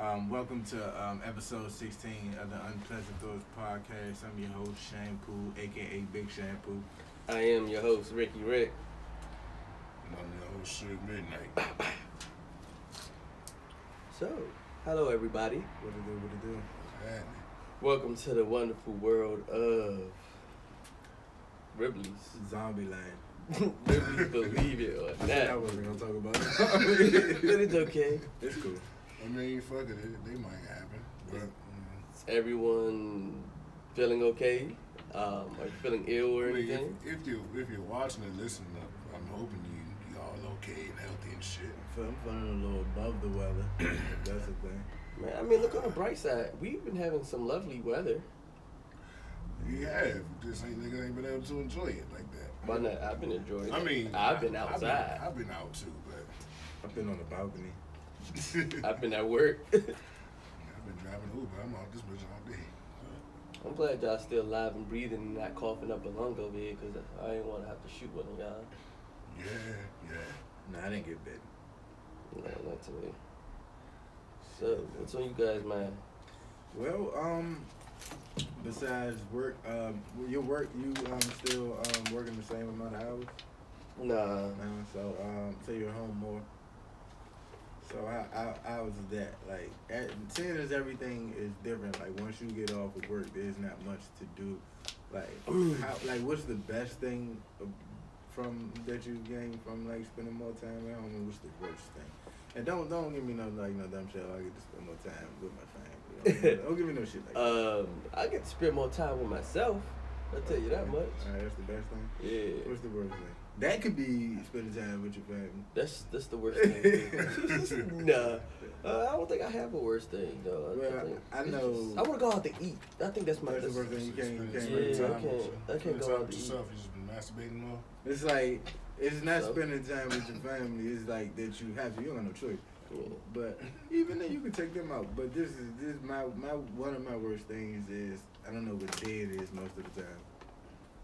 Welcome to episode 16 of the Unpleasant Thoughts podcast. I'm your host, Shampoo, aka Big Shampoo. I am your host, Ricky Rick. And I'm your host, Suge Midnight. So, hello everybody. What it do? Man, Welcome to the wonderful world of Ripley's. Zombie Land. Ripley's, believe it or I said I not. wasn't going to talk about it. But it's okay. It's cool. I mean, fuck it, they might happen. But, Is everyone feeling okay? Are you feeling ill or I mean, anything? if you're watching and listening, I'm hoping you all okay and healthy and shit. I'm feeling a little above the weather. That's the thing. Man, I mean, look on the bright side. We've been having some lovely weather. We have, just niggas ain't been able to enjoy it like that. Why not? I've been enjoying it. I mean, I've been outside. I've been out too, but I've been on the balcony. I've been at work. I've been driving Uber. I'm out this bitch all day. I'm glad y'all still alive and breathing and not coughing up a lung over here because I didn't want to have to shoot one of y'all. Yeah. Nah, I didn't get bit. No, not to me. So, what's on you guys' mind? Well, besides work, your work, you still working the same amount of hours? Nah. So you're home more. So I was that like seeing as everything is different. Like once you get off of work, there's not much to do. Like what's the best thing from that you gain from like spending more time at home, and what's the worst thing? And don't give me no dumb shit. I get to spend more time with my family. Don't give me no shit like that. I get to spend more time with myself. I'll tell you that much. All right, that's the best thing. Yeah. What's the worst thing? That could be spending time with your family. That's the worst thing. Nah. I don't think I have a worst thing though. Well, I know. I want to go out to eat. I think that's my. That's the worst thing. You can't Yeah, spend time. I can't go time out with to eat. yourself. You just been masturbating more. It's like it's not So? spending time with your family. It's like that you have to. You don't have no choice. Yeah. But even then, you can take them out. But this my one of my worst things is I don't know what day it is most of the time.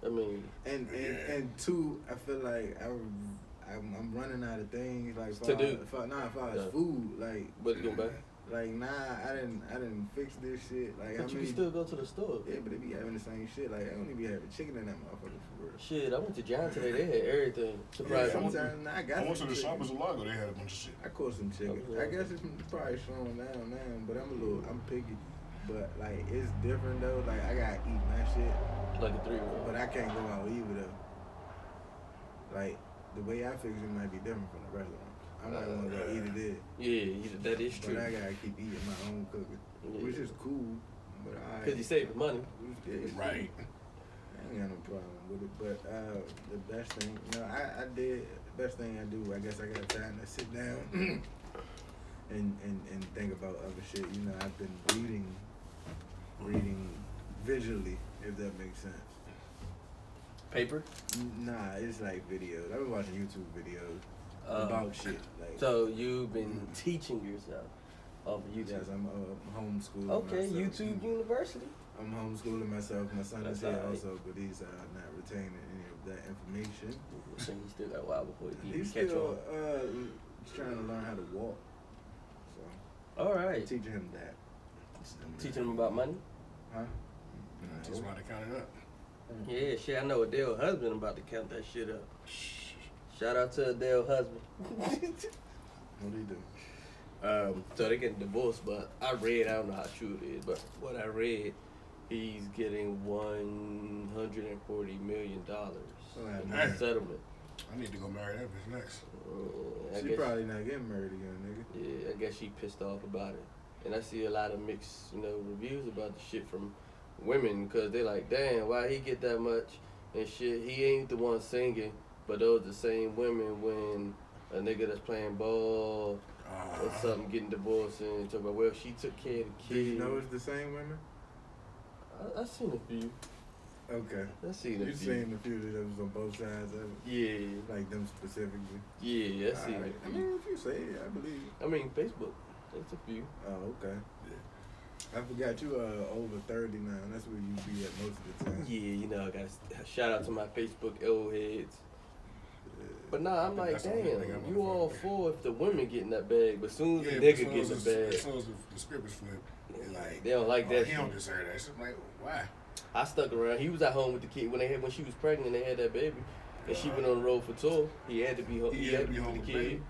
I mean, And two, I feel like I'm running out of things like To do. as far as Yeah. food but go back. like I didn't fix this shit like But you can still go to the store. yeah, but they be having the same shit. Like I don't even be having chicken in that motherfucker for real. Shit, I went to Giant today. They had everything. Surprise! Yeah, Sometimes I got I went to some the chicken. Shoppers of Lago. They had a bunch of shit. I caught some chicken. Okay. I guess it's probably slowing down now, but I'm picky. But like it's different though. Like I gotta eat my shit, Like a 3-year-old. but I can't go out either though. Like the way I fix it might be different from the restaurant. I might want to go eat it there, Yeah, that is true. but I gotta keep eating my own cooking, Yeah. which is cool. But Because you saving money. it's Right. I ain't got no problem with it. But the best thing, I did. The best thing I do, I guess I got time to sit down and think about other shit. You know, I've been reading visually, if that makes sense. Paper. Nah, it's like videos. I've been watching YouTube videos about shit. Like, So you've been teaching yourself off of YouTube. yes, I'm homeschooling. Okay, myself. YouTube University. I'm homeschooling myself. My son is That's here all right. also, but he's not retaining any of that information. So you still got a while before you He's catch still on. trying to learn how to walk. So All I'm right. teaching him that. Teaching them about money. Huh? Teach them how to count it up. Yeah, shit. I know Adele husband about to count that shit up. Shout out to Adele husband. What do you do? So they getting divorced, but I don't know how true it is, but what I read, he's getting $140 million in Damn. settlement. I need to go marry that bitch next. I She guess, probably not getting married again, nigga. yeah, I guess she pissed off about it, and I see a lot of mixed, reviews about the shit from women because they like, damn, why he get that much and shit? He ain't the one singing, but those the same women when a nigga that's playing ball or something getting divorced and talk about, well, she took care of the Do kid. you know it's the same women? I seen a few. Okay. I seen a You few. seen the few that was on both sides of it? Yeah, Like them specifically? yeah, I seen Alright. a I few. mean, if you say it, I believe it. I mean, Facebook. It's a few. Oh, okay. I forgot you over 30 now. That's where you be at most of the time. Yeah, I got shout out to my Facebook old heads. But nah, I'm like, That's the only damn, thing I'm you all fucking with. for if the women getting that bag, but soon as Yeah, the but nigga as soon getting as the bag, as soon as the script is flipped, they're like, they don't like oh, that he shit. don't deserve that. So I'm like, why? I stuck around. He was at home with the kid when she was pregnant. They had that baby, and she went on the road for tour. He had to be home. He had to be with the kid.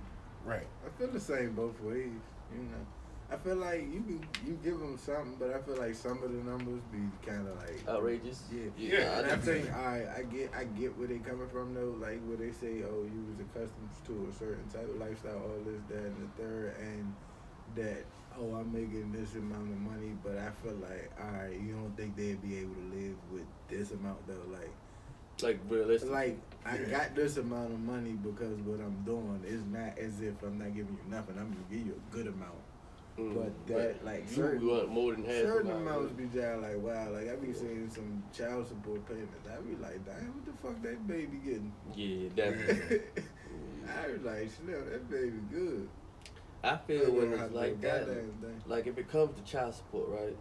Right. I feel the same both ways, you know. I feel like you give them something, but I feel like some of the numbers be kind of like Outrageous. Yeah, Yeah, And I definitely. think I get where they coming from though. Like where they say, oh, you was accustomed to a certain type of lifestyle, all this, that, and the third, and that oh, I'm making this amount of money, but I feel like alright, you don't think they'd be able to live with this amount though, Like realistic. like I Yeah. got this amount of money because what I'm doing is not as if I'm not giving you nothing. I'm gonna give you a good amount. But that like you certain want more than half. certain amount, amounts be just like wow. Like I be seeing some child support payments. I be like, damn, what the fuck that baby getting? Yeah, definitely. I was like, snap, that baby good. I feel when I it's like goddamn that, thing. like if it comes to child support, right?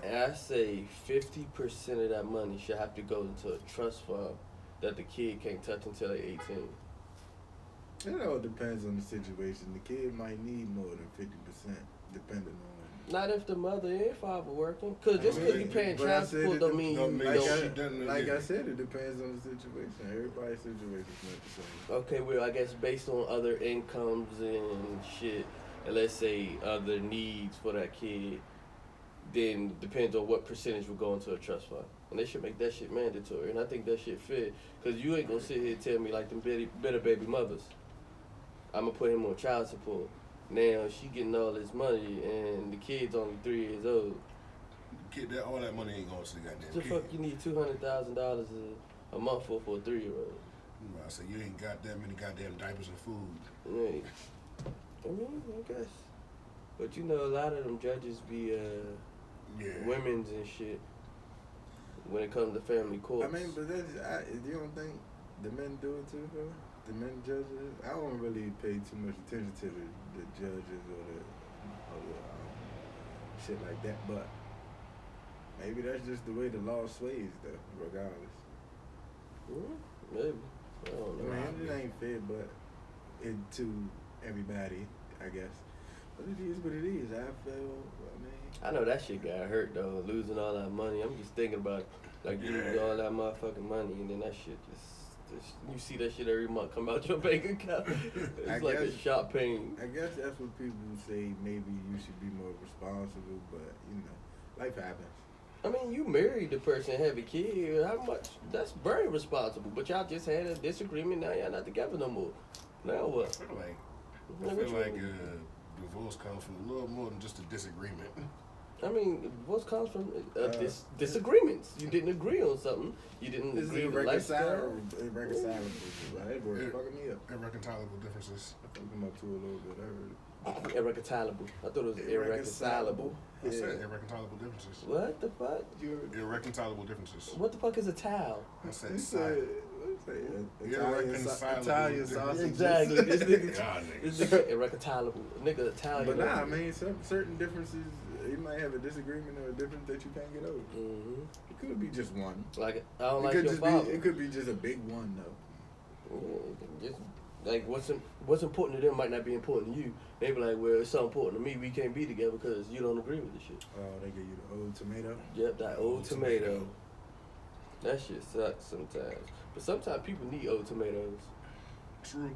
And I say 50% of that money should have to go into a trust fund that the kid can't touch until they're 18. It all depends on the situation. The kid might need more than 50%, depending on. Not if the mother and father working, cause just I cause mean, you paying but I child said support it don't mean don't you make Like, don't. she doesn't like live. I said, it depends on the situation. Everybody's situation is not the same. Okay, well, I guess based on other incomes and shit, and let's say other needs for that kid, then depends on what percentage will go into a trust fund. And they should make that shit mandatory. And I think that shit fair. Because you ain't going to sit here and tell me like them better baby mothers. I'm going to put him on child support. Now, she getting all this money and the kid's only 3 years old. Kid, all that money ain't going to the goddamn The kid. fuck you need $200,000 a month for a 3-year-old? I said, you ain't got that many goddamn diapers and food. Right. I mean, I guess. But you know, a lot of them judges be Yeah. women's and shit when it comes to family courts. I mean, but you don't think the men do it too, though? The men judges? I don't really pay too much attention to the judges or the shit like that, but maybe that's just the way the law sways, though, regardless. Maybe. I don't know. I mean, it ain't fair, but it to everybody, I guess. But it is what it is. I mean, I know that shit got hurt though, losing all that money. I'm just thinking about it. Like you lose all that motherfucking money and then that shit just you see that shit every month come out your bank account. It's I like a guess- sharp pain. I guess that's what people say. Maybe you should be more responsible, but you know, life happens. I mean, you married the person, have a kid. How much? That's very responsible. But y'all just had a disagreement. Now y'all not together no more. Now I what? feel like, Like, what you divorce comes from a little more than just a disagreement. I mean, divorce comes from Uh, disagreements. You didn't agree on something. You didn't It's agree with the lifestyle. irreconcilable. That word fucking me up. Irreconcilable differences. I think I'm up to a little bit. I heard it. Irreconcilable. I thought it was irreconcilable. I said Yeah. irreconcilable differences. What the fuck? Irreconcilable differences. What the fuck is a towel? I said You side. said Irreconcilable. Italian sausages. Exactly. This nigga, God, this niggas. nigga irreconcilable. Nigga Italian. But nah, I mean, certain differences, you might have a disagreement or a difference that you can't get over. hmm It could be just one. Like I don't It like could your just father. be. It could be just a big one though. Just like what's important to them might not be important to you. They be like, well, it's so important to me. We can't be together because you don't agree with the shit. Oh, they give you the old tomato. Yep, that old tomato. That shit sucks sometimes. But sometimes people need old tomatoes True.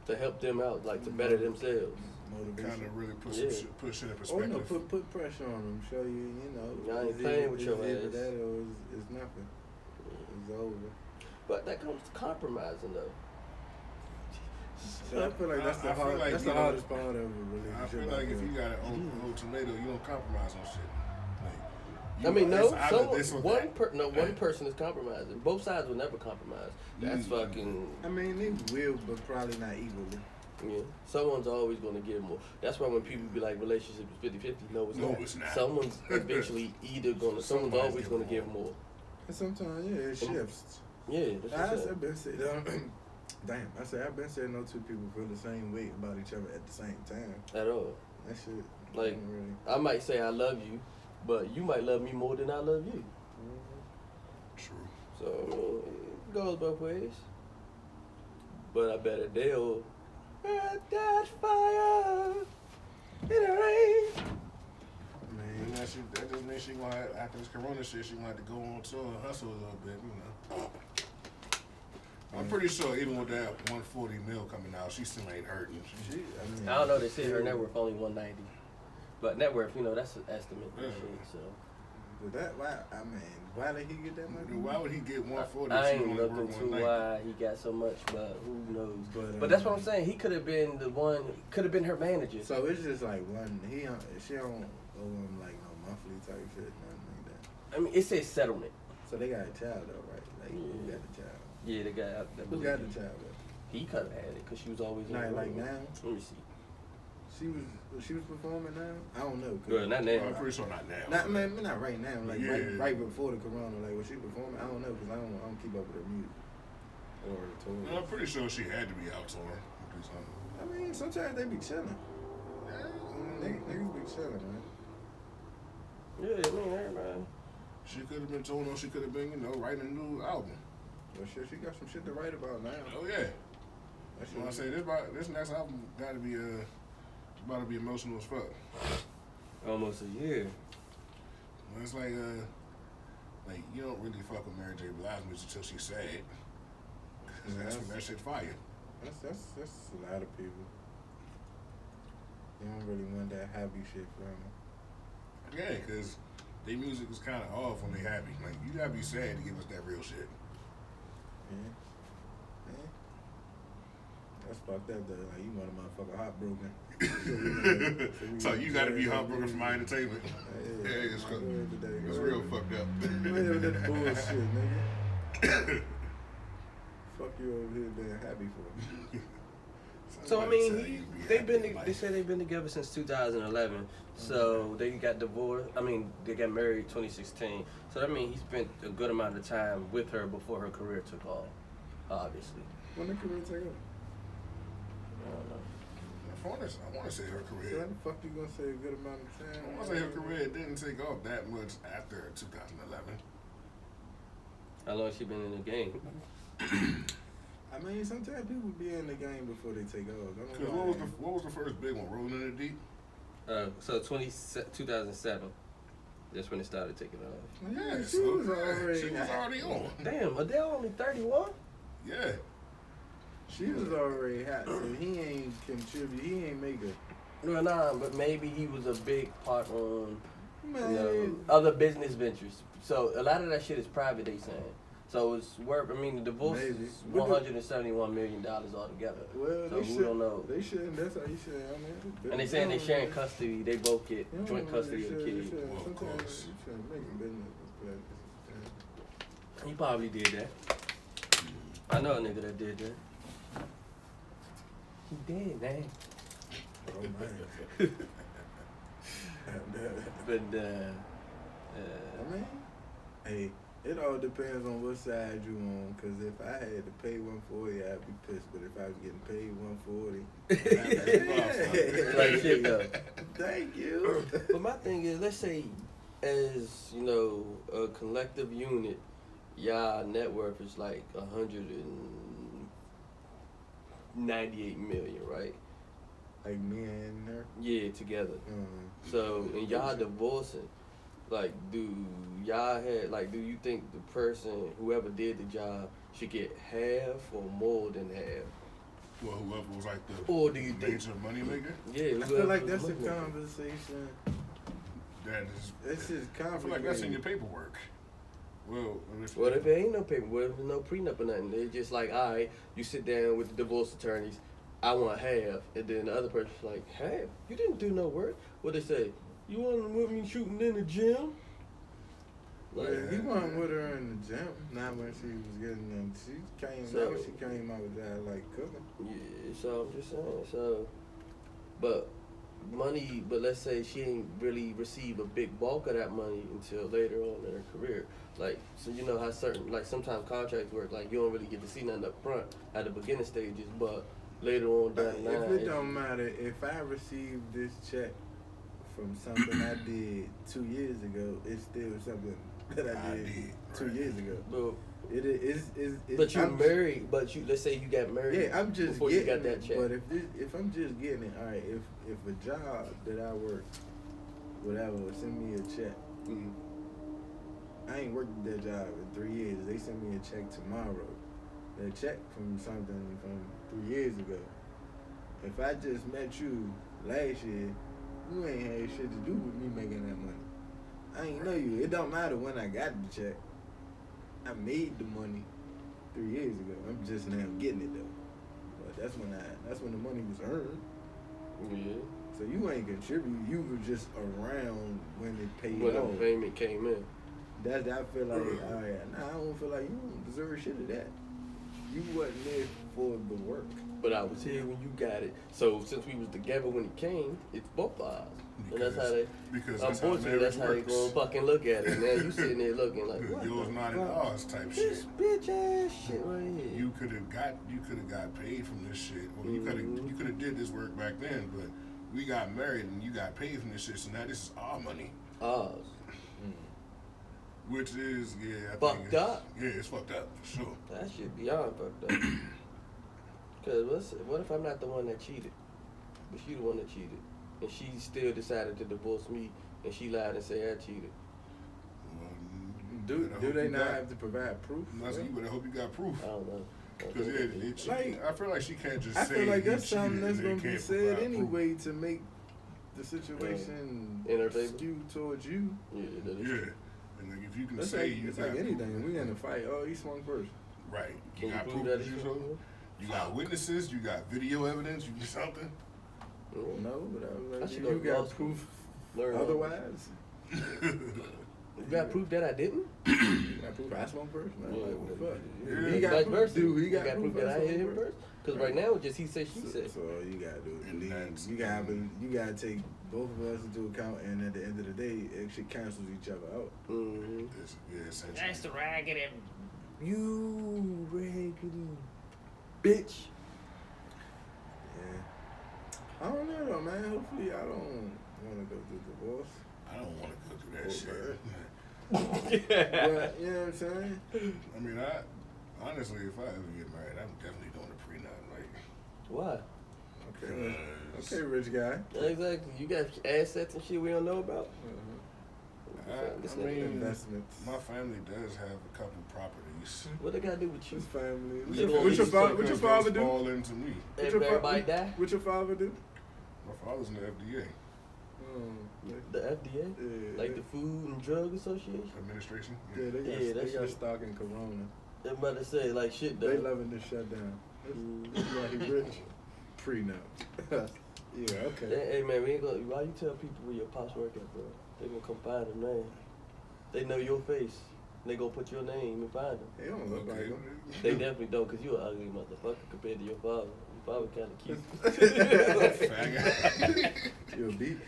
to help them out, like to better themselves. Motivation. Kind of really put Yeah. put shit in Oh perspective. no, put pressure on them. Show you, you know. I ain't it's playing either- with it's your either ass. that or it's nothing. It's over. But that comes to compromising though. So I feel like that's I the feel hard, like, that's you the know, hardest part of a relationship. I feel like if you got an old tomato, you don't compromise on shit. Like, I mean, no, it's either this or that. one person is compromising. Both sides will never compromise. That's fucking, I mean, they will, but probably not equally. yeah. Someone's always going to give more. That's why when people be like, relationship is 50-50, no, it's No, not. it's not. Someone's eventually either going to, someone's Somebody's always going to giving give more. And sometimes, yeah, it shifts. Yeah, that's what's up. I've been saying, damn, I said I've been saying no two people feel the same way about each other at the same time. At all. That shit, Like, don't really. I might say I love you, but you might love me more than I love you. True. So, I mean, it goes both ways. But I bet Adele, that fire in the rain. Man, that just means she gonna have, after this corona shit, she gonna have to go on tour and hustle a little bit, you know. I'm pretty sure even with that 140 mil coming out, she still ain't hurting. I don't know. They said her net worth only 190, but net worth, you know, that's an estimate. And shit, so. But that why did he get that much? Why would he get 140? I ain't looked into why he got so much, but who knows? But that's what I'm saying. He could have been the one. Could have been her manager. So it's just like one. She don't owe him like no monthly type shit, nothing like that. I mean, it says settlement. So they got a child though, right? Like who got the child? Yeah, they got. Who got the child? He could have had it because she was always. Not like now. Let me see. She was performing now. I don't know. Well, not now. I'm pretty sure not now. Not right now. Like right before the corona. Like was she performing? I don't know because I don't keep up with her music or the tour. I'm pretty sure she had to be out touring. Do something. I mean, sometimes they be chilling. Niggas be chilling, man. Yeah, I mean, everybody. She could have been touring, or she could have been, you know, writing a new album. Well, shit, she got some shit to write about now. Oh yeah. That's When I say this next album got to be about to be emotional as fuck. Almost a year. Well, it's like you don't really fuck with Mary J. Blige music until she's sad. That's when that shit fire. That's a lot of people. They don't really want that happy shit from them. Yeah, because their music is kind of off when they happy. Like, you gotta be sad to give us that real shit. Yeah. That's fucked up though. Like, you want a motherfucker heartbroken. So you gotta be heartbroken for my entertainment. Yeah, it's real fucked up. That bullshit, nigga. Fuck you over here being happy for. So I mean, they say they've been together since 2011. So they got divorced. I mean, they got married 2016. So that means he spent a good amount of time with her before her career took off. Obviously. When the career take off? I don't know. I want to say her So career. how the fuck you gonna say a good amount of time? I want to say her career didn't take off that much after 2011. How long has she been in the game? I mean, sometimes people be in the game before they take off. Cause what was the first big one? Rolling in the Deep. So 2007. That's when it started taking off. Yeah, Yeah, she was already already on. Damn, Adele only 31? Yeah. She was already hot, so he ain't contribute. He ain't make a. No, nah, but maybe he was a big part on Man, other business ventures. So a lot of that shit is private, they saying. So it's worth. I mean, the divorce Maybe. is $171 million altogether. well, So who don't know? They shouldn't. That's how you should. I mean, And they saying they sharing custody. They both get joint custody of the kid. Well, of Sometimes course. you shouldn't make business. But He probably did that. I know a nigga that did that. He did, man. oh man. But I mean, hey, it all depends on what side you on. Cause if I had to pay 140, I'd be pissed. But if I was getting paid 140, like shit though. Thank you. But my thing is, let's say, as you know, a collective unit, y'all net worth is like 198 million, right? Like me and her. Yeah, together. So, and y'all divorcing, like, do you think the person, whoever did the job, should get half or more than half? Well, whoever was like the Or do you think? major money maker. Yeah, I feel like whoever that's a was looking at it. conversation. That is. It's just I feel complicated. like that's in your paperwork. Well, What if there ain't no paper? What if there's no prenup or nothing? They just like, all right, you sit down with the divorce attorneys. I want half, and then the other person's like, half? You didn't do no work. What they say? You want with me shooting in the gym? Like, Yeah, he wasn't with her in the gym. Not when she was getting them. She came So- out. She came out with that like cooking. yeah, so I'm just saying. So, but money. But let's say she ain't really receive a big bulk of that money until later on in her career. Like, so you know how certain, like sometimes contracts work. Like you don't really get to see nothing up front at the beginning stages, but later on down the line. If it don't matter, if I received this check from something I did 2 years ago, it's still something that I did 2 years ago. But It is. But you I'm married. But you let's say you got married. Yeah, I'm just before getting you got that it. check. But if I'm just getting it, all right. If a job that I work, whatever, send me a check. Mhm. I ain't worked at that job in 3 years. They send me a check tomorrow. A check from something from 3 years ago. If I just met you last year, you ain't had shit to do with me making that money. I ain't know you. It don't matter when I got the check. I made the money 3 years ago. I'm just now getting it though. But that's when the money was earned. Yeah. So you ain't contribute. You were just around when it paid When off. the payment came in. That's I feel like I don't feel like you don't deserve shit of that. You wasn't there for the work. But I was here when you got it. So since we was together when it came, it's both of us. And that's how they. Because Unfortunately, that's how they gonna fucking look at it. Now you sitting there looking like what? Yours the not in fuck? ours type This shit. bitch ass shit right here. You could have got paid from this shit. Or you could have did this work back then, but we got married and you got paid from this shit. So now this is our money, Ours. which is I Fucked think up. Yeah, it's fucked up for sure. That shit beyond fucked up. Cause what if I'm not the one that cheated, but she the one that cheated, and she still decided to divorce me, and she lied and say I cheated. Do they not have to provide proof? I said, you better hope you got proof. I don't know. Because I feel like she can't just I say feel like you that's something cheated that's and they gonna be can't said provide proof. anyway to make the situation In her favor? skewed towards you. Yeah, that is Yeah, true. and like if you can That's say like, you it's got like proof, anything. We in a fight. Oh, he swung first. right? Can You you got prove proof that that it's you true? so. You got witnesses. You got video evidence. You something. No, but I was I like, should you go to law got school. proof Learn otherwise. You got proof that I didn't? You got proof I swung first. Man. Yeah, Like, what the fuck? yeah. He got Vice proof. versa. Dude, he You got proof that I hit him first? Because right now it's just he said, she said. So all you gotta do is And believe. that's- You gotta take both of us into account, and at the end of the day, it should cancels each other out. Mm-hmm. Essentially. That's the raggedy. You raggedy bitch. Yeah. I don't know though, man. Hopefully, I don't want to go through divorce. I don't want to go through that Oh, shit. But you know what I'm saying? I mean, honestly, if I ever get married, I'm definitely doing a prenup. Like, Why? Okay, Cause- okay, rich guy. Exactly. You got assets and shit we don't know about. This I nigga mean, Investments. my family does have a couple properties. What they got to do with you? His family. What your What your father do? Fall into me. What If your everybody fa- die? What your father do? My father's in the FDA The FDA? Yeah, Like the Food and Drug Association? administration. Yeah, they got, Yeah, that they got shit. stock in Corona. I'm about to say, like, shit, though. They loving this shutdown. That's why he rich. Prenup. Yeah, okay. Hey, man, we ain't gonna. Why you tell people where your pops work at, bro? They gonna come find him, man. They know your face. They gonna put your name and find him. They don't look like him. They definitely don't, cause you an ugly motherfucker compared to your father. Your father kind of cute. Faggot. You'll beat.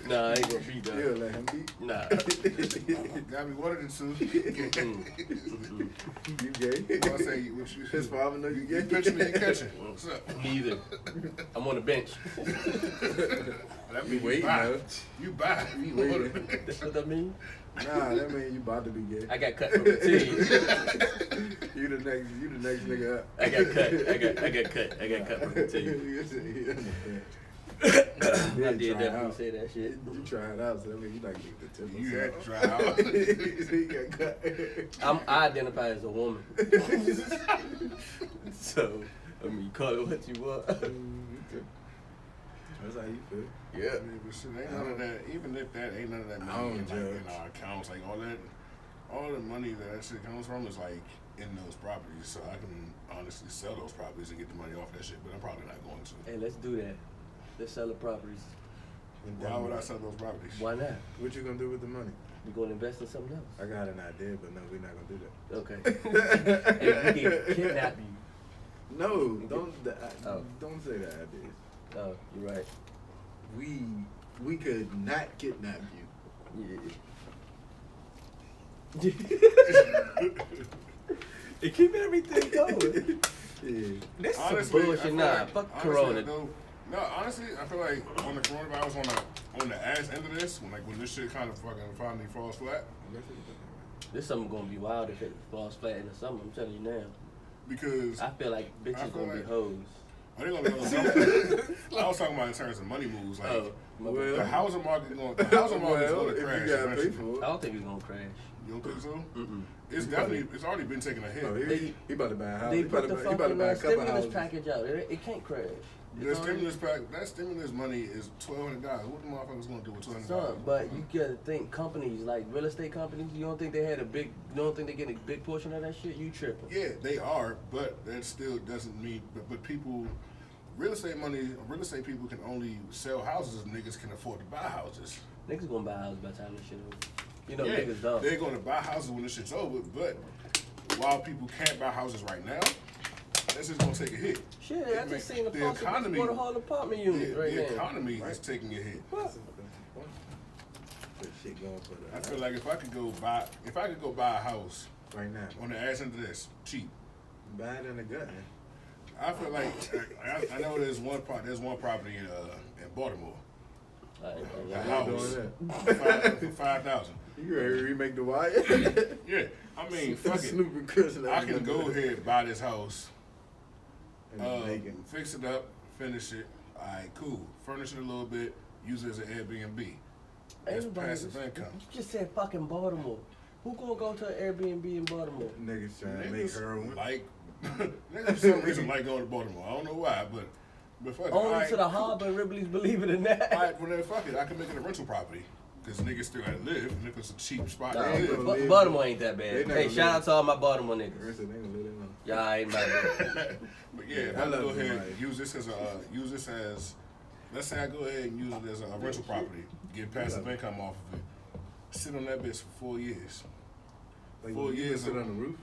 Nah, I ain't gonna beat You'll that. let him beat. Nah. Got me one of the two. You gay? I say, what you, His father know you you gay? pitching me, you catching. What's up? Neither. I'm on the bench. That You mean waiting, buy. though. You buy. You waiting. That's what I mean. Nah, that mean you about to be gay. I got cut from the team. You the next nigga up. I got cut from the team. I did definitely say that shit. You try it out, so that means you like get the tip. You had to try out. He got cut. I identify as a woman. So, I mean, you call it what you want. That's how you feel. Yeah. I mean, but shit, ain't none of that. Even if that ain't none of that I money don't in, like, in judge. our accounts, like all the money that shit comes from is like in those properties. So I can honestly sell those properties and get the money off that shit. But I'm probably not going to. Hey, let's do that. Let's sell the properties. Why would I sell those properties? Why not? What you gonna do with the money? We gonna invest in something else. I got an idea, but no, we're not gonna do that. Okay. Hey, we can kidnap you. No, don't Oh. don't say that idea. Oh, you're right. We could not kidnap you. Yeah. It keep everything going. Yeah. This is Honestly, some I bullshit. feel Nah, like- fuck honestly, Corona. though, no, honestly, I feel like on the coronavirus, on the ass end of this, when this shit kind of fucking finally falls flat, This summer gonna be wild if it falls flat in the summer. I'm telling you now. Because I feel like bitches gonna be hoes. are they gonna be I was talking about in terms of money moves. Like Well, the housing market going to crash if you gotta pay eventually. for I it. don't think it's gonna crash. You don't think so? Mm-mm. It's already been taking a hit. Oh, he about to buy a house. They He about put the to buy fucking a couple stimulus houses. package out. It can't crash. The stimulus pack, that stimulus money is $1,200. What the motherfuckers gonna do with $1,200? Son, but you gotta think companies like real estate companies. You don't think they had a big? You don't think they get a big portion of that shit? You tripping? Yeah, they are, but that still doesn't mean. But people, real estate people can only sell houses if niggas can afford to buy houses. Niggas gonna buy a house by the time this shit over. You know, Yeah, niggas dumb. they're gonna buy houses when this shit's over. But while people can't buy houses right now, that's just gonna take a hit. Shit, I just seen the economy. for the whole apartment unit right The now. economy is taking a hit. What? That shit going for the I feel like if I could go buy a house right now. on the ass end of this cheap. Buy it in the gut. I feel like I know there's one property in Baltimore. I ain't A gonna lie. How you house doing for $5,000. You ready to remake the wire? Yeah, I mean, fuck it. Snoop and Chris and I can go ahead and buy this house, and make it. fix it up, finish it. All right, cool. Furnish it a little bit. Use it as an Airbnb. That's Everybody passive just- income. You just said fucking Baltimore. Who gonna go to an Airbnb in Baltimore? Niggas trying to make Niggas heroin. like niggas for some reason like going to Baltimore. I don't know why, but fuck it. Only Alright, to the harbor and Ripley's, believe it or not. alright, well then fuck it. I can make it a rental property because niggas still gotta live, and if it's a cheap spot, Nah, to ain't live. gonna but live. Baltimore ain't that They bad. not Hey, gonna shout live. out to all my Baltimore Chris niggas. said they gonna let it know. Y'all ain't about that. But yeah, if I I love go it, ahead like- use this as let's say I go ahead and use it as a rental property, get passive income off of it, sit on that bitch for 4 years. Like, 4 you years sit of- on the roof.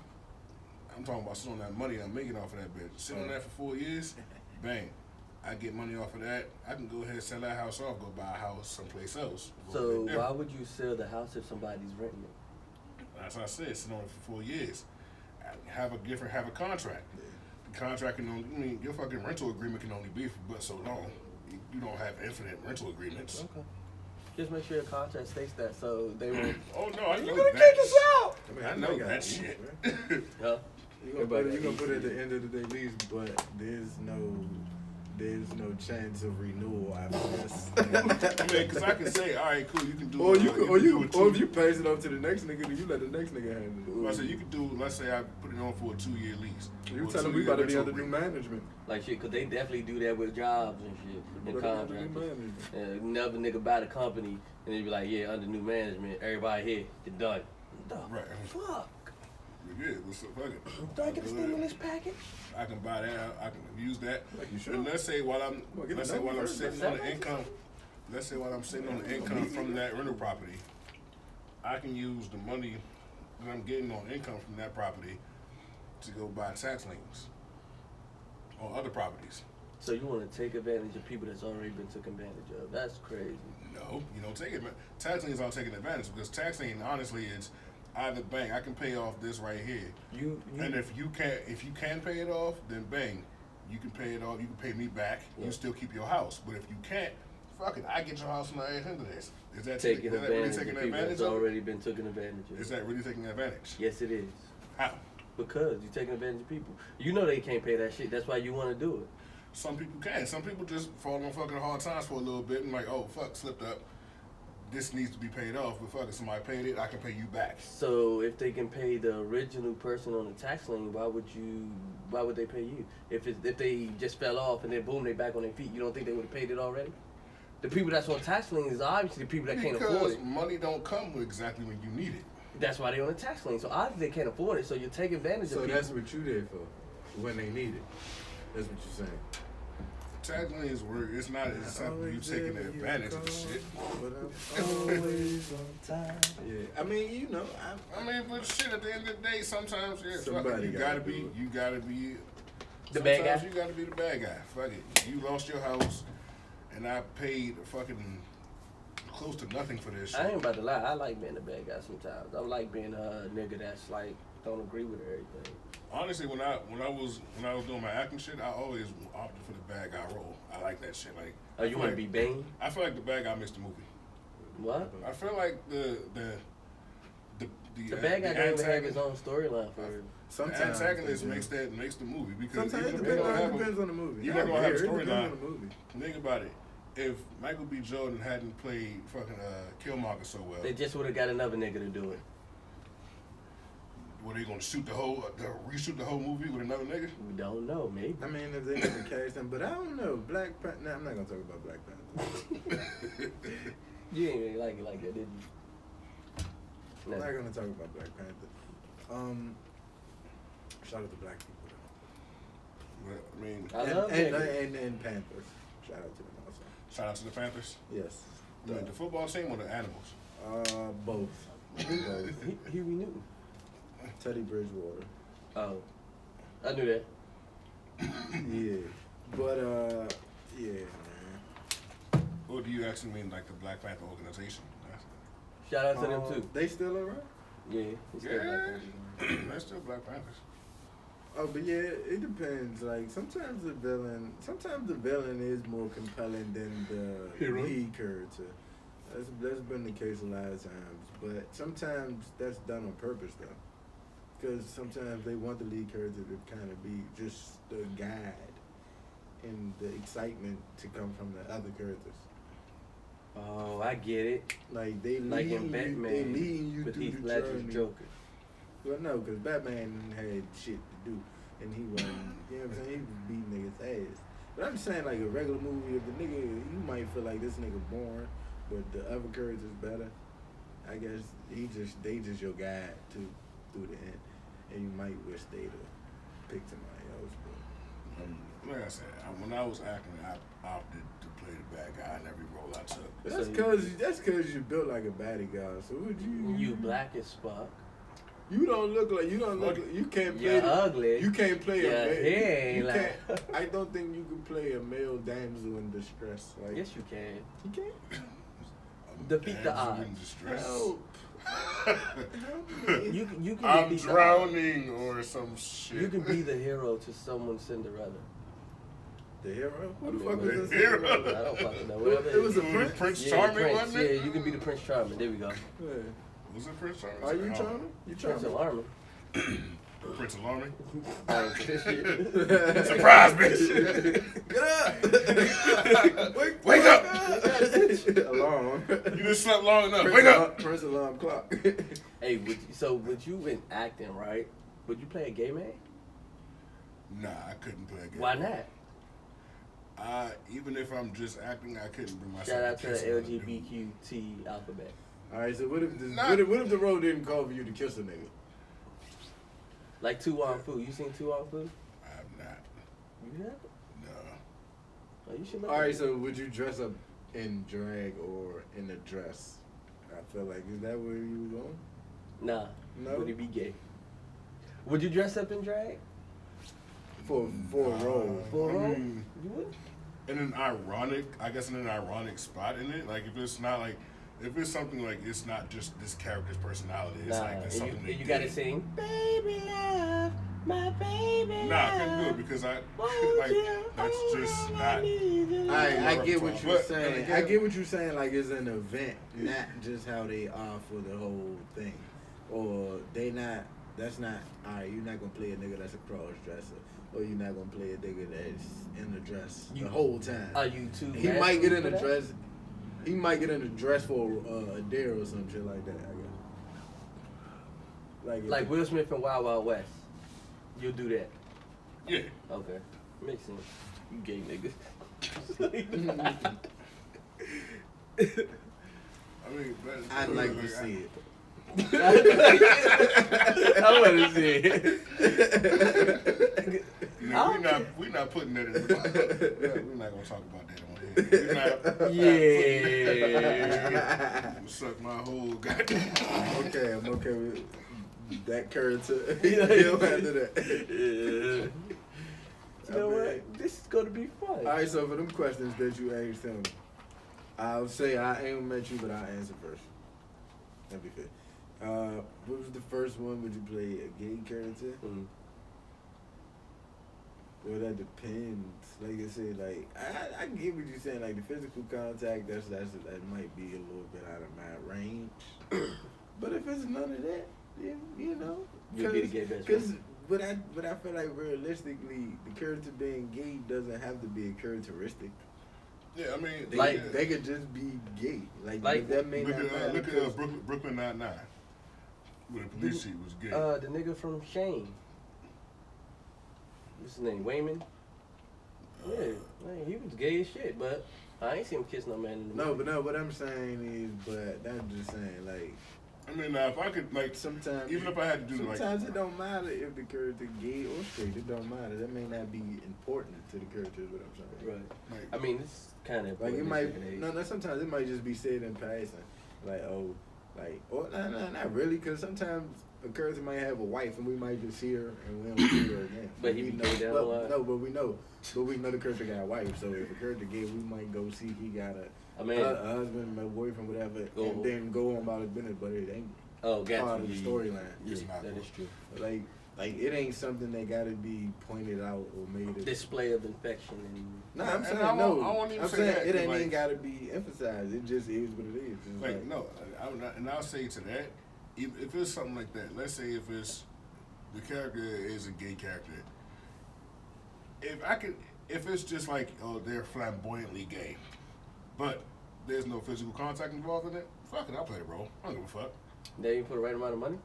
I'm talking about sit on that money I'm making off of that bitch. Sit on that for 4 years, bang. I get money off of that. I can go ahead and sell that house off, go buy a house someplace else. Go So a bit why different. would you sell the house if somebody's renting it? That's what I said. Sit on it for 4 years. Have a contract. The contract can only, your fucking rental agreement can only be for but so long. You don't have infinite rental agreements. Okay. Just make sure your contract states that so they won't. Oh no, I know You're gonna that. kick us out! I mean, I know everybody got that a shit. roof, right? Huh? You gonna put it at the end of the day lease, but there's no chance of renewal after this. I mean, because I can say, all right, cool, you can do. or you do it if you pass it on to the next nigga, then you let the next nigga handle I it. said you could do. Let's say I put it on for a 2-year lease. You Or a tell them we 2-year about to be rental under new agreement. management. Like shit, cause they definitely do that with jobs and shit We and about to be under new contractors. management. Another nigga buy the company and they be like, yeah, under new management, everybody here, it done. The Right. fuck? Yeah, what's up? Fuck it. Do I get the stimulus package? I can buy that. I can use that. Like you should. And let's say while I'm Well, get the number first. sitting on the income. Let's say while I'm sitting on the income from that rental property, I can use the money that I'm getting on income from that property to go buy tax liens on other properties. So you want to take advantage of people that's already been taken advantage of? That's crazy. No, you don't take it. Tax liens aren't taking advantage because tax lien, honestly, it's either bang, I can pay off this right here, You and if you can pay it off, then bang, you can pay it off. You can pay me back. Yeah. You still keep your house. But if you can't, fuck it, I get your house from the end of this. Is that taking is that really advantage taking of people advantage that's of it? already been taken advantage of. Is that really taking advantage? Yes, it is. How? Because you're taking advantage of people. You know they can't pay that shit. That's why you want to do it. Some people can. Some people just fall on fucking hard times for a little bit and like, oh fuck, slipped up. This needs to be paid off, but fuck it, somebody paid it, I can pay you back. So if they can pay the original person on the tax lien, why would they pay you? If they just fell off and then boom, they back on their feet, you don't think they would have paid it already? The people that's on tax lien is obviously the people that can't afford Because it. money don't come exactly when you need it. That's why they on the tax lien. So obviously they can't afford it. So you take advantage So of people. that's what you there for, when they need it. That's what you're saying. Tax liens work. It's not as simple you taking advantage of the shit. But I'm always on time. Yeah, I mean, you know, I mean, but shit, at the end of the day, sometimes, yeah, fuck it, Somebody you gotta gotta do be, it. you gotta be, The bad sometimes guy? you gotta be the bad guy. Fuck it. You lost your house, and I paid fucking close to nothing for this shit. I ain't about to lie. I like being a bad guy sometimes. I like being a nigga that's like don't agree with everything. Honestly, when I was doing my acting shit, I always opted for the bad guy role. I like that shit. Like, Oh, you want to be Bane? I feel like the bad guy makes the movie. What? I feel like the The bad guy don't even have his own storyline for it. The antagonist makes the movie because sometimes it depends on the movie. You're not gonna have a It depends storyline. on the movie. Think about it. If Michael B. Jordan hadn't played fucking Killmonger so well, They just would have got another nigga to do it. were they gonna reshoot the whole movie with another nigga? We don't know, maybe. I mean, if they never cast him, but I don't know. Black Panther. Nah, I'm not gonna talk about Black Panther. You ain't really like it like that, did you? I'm not gonna talk about Black Panther. Shout out to black people though. But, I mean, I love it. And Panthers. Shout out to them also. shout out to the Panthers. Yes. I mean, the football team or the animals? Both. Both. Huey Newton. Teddy Bridgewater. Oh, I knew that. Yeah. But yeah, man. Or do you actually mean like the Black Panther organization? Shout out to them too. They still around? Yeah, it's still Black Panther. That's still Black Panthers. Oh, but yeah, it depends. Like sometimes the villain is more compelling than the Hero. lead character. That's been the case a lot of times. But sometimes that's done on purpose though, because sometimes they want the lead character to kind of be just the guide, and the excitement to come from the other characters. Oh, I get it. Like they Like leading in Batman, they leading you with through Heath the Ledger's journey. Joker. Well, no, because Batman had shit to do, and he wasn't. You know what I'm saying? He was beating niggas' ass. But I'm just saying, like a regular movie, if the nigga, you might feel like this nigga boring, but the other character's better. I guess they just your guide through the end, and you might wish they'd have picked somebody else. But Like I said, when I was acting, I opted to play the bad guy in every role I took. that's cause you built like a baddie guy. So would you? You black as fuck. You don't look like you can't play. You're ugly. You can't play Your a hair ain't you like- can't, I don't think you can play a male damsel in distress. Like Yes, you can. you can't. Defeat the Damsel in odds. distress. Help. You can I'm defeat the drowning or some shit. odds. You can be the hero to someone's Cinderella. The hero? Who the I fuck mean, was the this? hero. I don't fucking know. Whatever It was a Who, prince. Prince Yeah, Charming, Prince. wasn't Yeah, it? you can be the Prince Charming. There we go. Yeah. Was it Prince Charming? Are you Oh, charming? You Prince charming? Alarming. Prince Alarming? I ain't this shit. Surprise, bitch! Get up! Wake up! Alarm. You just slept long enough. Wake up! Prince alarm clock. Hey, would you in acting, right? Would you play a gay man? Nah, I couldn't play a game. Why not? Even if I'm just acting, I couldn't bring myself Shout out to kiss the another dude. LGBTQT alphabet. All right, so what if Nah. what if the role didn't call for you to kiss a nigga? Like Tu Wong Fu. You seen Tu Wong Fu? I have not. You have? No. Oh, you should look All at right, it. so would you dress up in drag or in a dress? I feel like, is that where you were going? Nah. No? Would he be gay? Would you dress up in drag? For a role. For a role? mean, You would? in an ironic spot in it. Like if it's not like, if it's something like it's not just this character's personality. It's Nah. like it's something And they you did. gotta sing. Baby love, my baby Nah, I couldn't do it because I like that's just not. I get what you're But, saying. then again- I get what you're saying. Like it's an event, not just how they are for the whole thing, or they not. That's not. All right, you're not gonna play a nigga that's a cross dresser, or you're not gonna play a nigga that's in the dress the whole time. Are you too? He might get in masculine a for that? dress. He might get in a dress for a dare or some shit like that. I guess. Like Will Smith in Wild Wild West. You'll do that. Yeah. Okay. Makes sense. You gay nigga. I mean, but I'd like to see it. I want to see it. You know, we're not putting that in the book. We're not gonna talk about that on here. Yeah. Suck my whole goddamn. Okay, I'm okay with that character. He'll handle that. You know what? This is gonna be fun. All right, so for them questions that you asked him, I'll say I ain't met you, but I'll answer first. That'd be fair. What was the first one? Would you play a gay character? Mm. Well, that depends. Like I said, like I get what you're saying. Like the physical contact, that might be a little bit out of my range. But if it's none of that, You know, You'll be the gay best Cause, friend. but I feel like realistically, the character being gay doesn't have to be a characteristic. Yeah, I mean, They could just be gay. Like Like, that may look not matter. at Brooklyn Nine-Nine, where the police chief was gay. The nigga from Shane. What's his name? Wayman? Yeah, man, he was gay as shit, but I ain't seen him kiss no man in the movie. No, what I'm saying is, but I'm just saying, like, I mean, now if I could, like, sometimes, even if I had to do sometimes like, it don't matter if the character gay or straight. It don't matter. That may not be important to the character. Is what I'm saying. Right. like I mean, it's kind of Like it might, no. Sometimes it might just be said in passing, like, oh, like, or not really, because sometimes a character might have a wife and we might just see her and we don't see her again. But he we be know, gay down the line. no, but we know the character got a wife. So if a character gay, we might go see he got I mean, a husband, a boyfriend, whatever, and then go on about his business. But it ain't oh, got part of you. the storyline. Yeah, It's not that good. is true. Like it ain't something that got to be pointed out or made. Display of infection and. No, I'm And saying I no. won't even I'm say saying that, it 'cause, ain't like- even got to be emphasized. It just is what it is. It's like no, and I'll say to that, if it's something like that, let's say if it's the character is a gay character, if it's just like, oh, they're flamboyantly gay, but there's no physical contact involved in it, fuck it, I'll play the role. I don't give a fuck. They even put the right amount of money?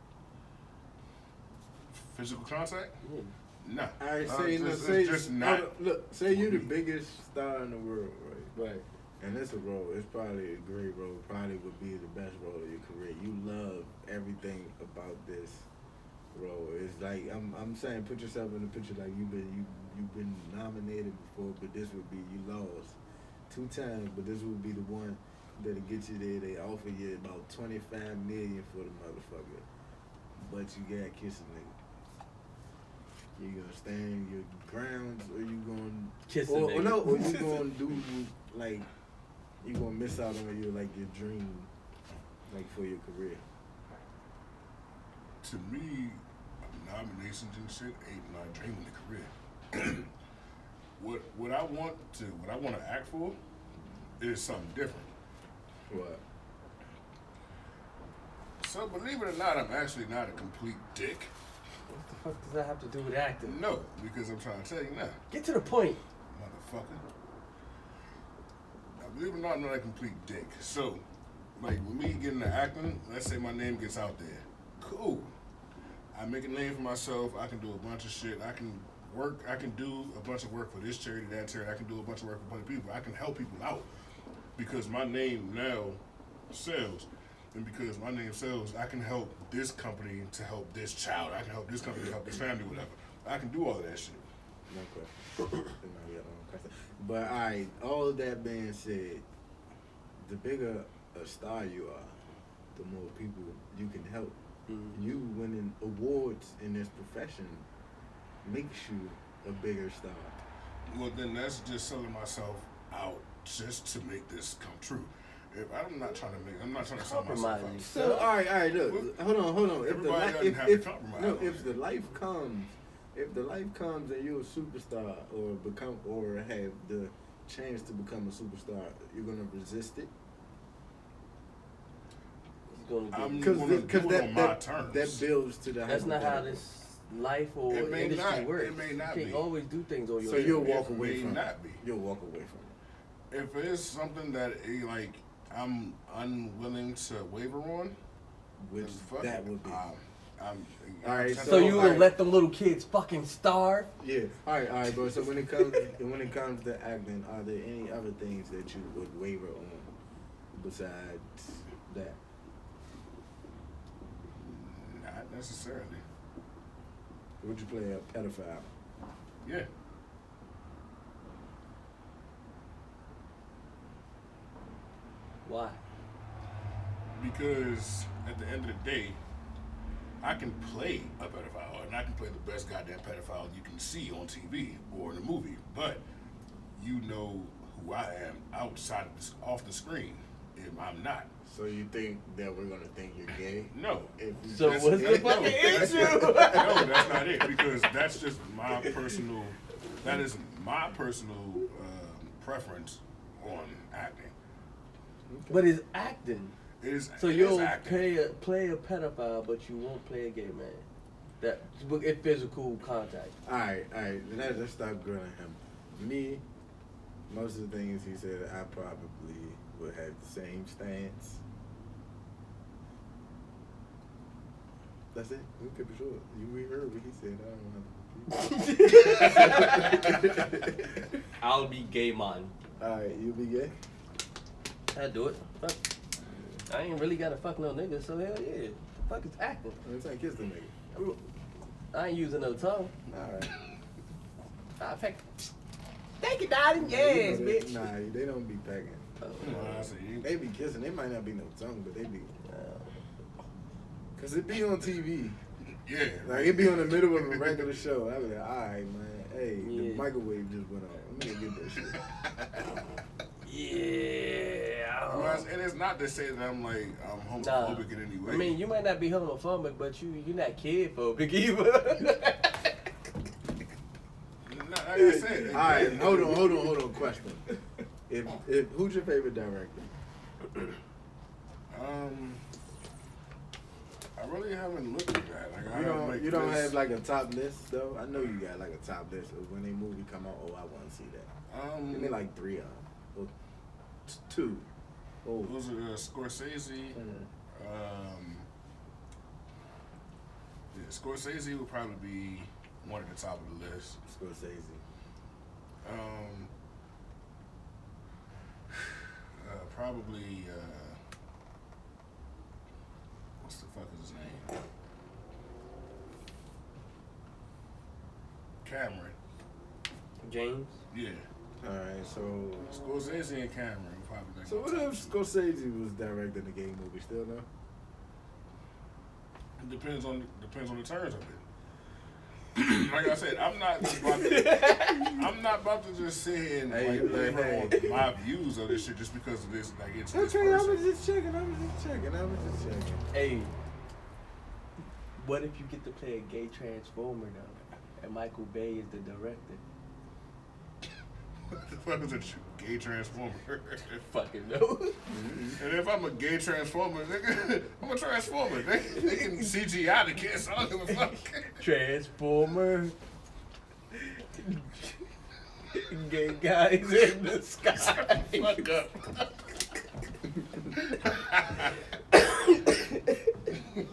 Physical contact? Yeah. Nah. All right, It's just not. Look, say you're the biggest star in the world, right? Right. And it's a role. It's probably a great role. Probably would be the best role of your career. You love everything about this role. It's like I'm saying, put yourself in the picture like you've been nominated before, but this would be you lost 2 times, but this would be the one that'll get you there. They offer you about $25 million for the motherfucker, but you gotta kiss a nigga. You gonna stand your grounds, or you gonna Kiss a or nigga. no, or you gonna do like you gonna miss out on your dream, like for your career. To me, nominations and shit ain't my dream in the career. what I want to act for is something different. What? So believe it or not, I'm actually not a complete dick. What the fuck does that have to do with acting? No, because I'm trying to tell you now, Get to the point. motherfucker. Now, believe it or not, I'm not a complete dick. So, like, with me getting into acting, let's say my name gets out there. Cool. I make a name for myself. I can do a bunch of shit. I can do a bunch of work for this charity, that charity. I can do a bunch of work for other people. I can help people out because my name now sells. And because my name sells, I can help this company to help this child. I can help this company to help this family, whatever. I can do all of that shit. No question. But alright, all of that being said, the bigger a star you are, the more people you can help. Mm-hmm. You winning awards in this profession makes you a bigger star. Well, then that's just selling myself out just to make this come true. If I'm not trying to sell myself out. Compromising. So alright, look, hold on. Everybody doesn't have to compromise. If the life comes and you're a superstar or have the chance to become a superstar, you're gonna resist it. He's gonna get. I'm Because gonna do it on my terms. that builds to the. That's not how hypothetical. this life or It may industry not. works. It may not you can't be. always do things on your So own. you'll walk It away may from not it. be. You'll walk away from it. If it's something that like I'm unwilling to waver on, Which then fuck that it. would be. I'm All right, So you will alright. let them little kids fucking starve? Yeah. All right, bro. So when it comes to acting, are there any other things that you would waver on besides that? Not necessarily. Would you play a pedophile? Yeah. Why? Because at the end of the day, I can play a pedophile, and I can play the best goddamn pedophile you can see on TV or in a movie. But you know who I am outside of this, off the screen. If I'm not, So you think that we're gonna think you're gay? no. If you So just- what's the No, fucking that's- issue? No, that's not it. Because that's just my personal. That is my personal preference on acting. But it's acting. So it you'll is acting. play a pedophile, but you won't play a gay man. That in physical contact. Alright. Let's stop grilling him. Me, most of the things he said, I probably would have the same stance. That's it. We keep it short. We heard what he said. I don't want to repeat. I'll be gay man. Alright, you be gay? I do it. Fuck. I ain't really gotta fuck no nigga, so hell yeah. The fuck is acting. It's like kiss the nigga. I ain't using no tongue. Alright. Thank you, darling. Yes, bitch. Nah, they don't be pecking. They be kissing. They might not be no tongue, but they be. Cause it be on TV. Yeah. Like it be on the middle of a regular show. I be like, alright, man. Hey, the Yeah. microwave just went off. I'm gonna get that shit. Yeah. Well, and it's not to say that I'm homophobic in any way. I mean, you might not be homophobic, but you're not kid-phobic either. Like I said, Alright, hold on. Question. If who's your favorite director? I really haven't looked at that. Like, You don't have like a top list though? I know you got like a top list of when a movie come out. Oh, I want to see that. Give me like 3 of them. Or 2. Oh. Was it Scorsese? Yeah, Scorsese would probably be one at the top of the list. Scorsese. Probably what's the fuck is his name? Cameron. James? Yeah. Alright, so Scorsese and Cameron probably. Like so what if Scorsese was directing the gay movie? Still no? It depends on the terms of it. Like I said, I'm not about to just sit here and Hey, labor hey. on my views of this shit just because of this. Like it's this Okay, I person. was just checking. Hey, what if you get to play a gay transformer though, and Michael Bay is the director? What the fuck is a gay transformer? Fucking no. And if I'm a gay transformer, nigga, I'm a transformer. They can CGI the kids. I don't give a fuck. Transformer. Gay guys in the sky. Fuck up.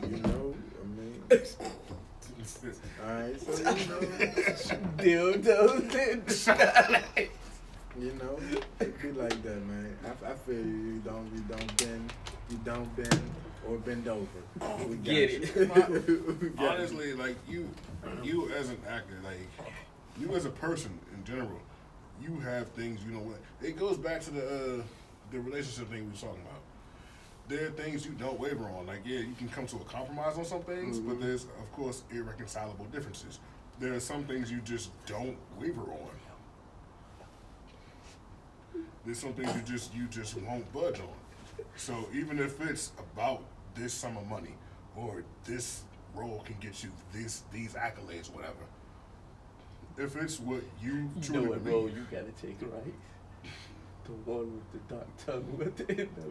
You know, I mean. Alright, so Dildos in the sky. you know, it be like that, man. I feel you don't bend or bend over. We got Get you. it. We got you. Honestly, like you as an actor, like you as a person in general, you have things you know what. It goes back to the relationship thing we were talking about. There are things you don't waver on. Like, yeah, you can come to a compromise on some things, but there's, of course, irreconcilable differences. There are some things you just don't waver on. There's some things you just won't budge on. So even if it's about this sum of money or this role can get you these accolades, whatever. If it's what you You truly know what believe, role you gotta take, right? The one with the dark tongue with the end of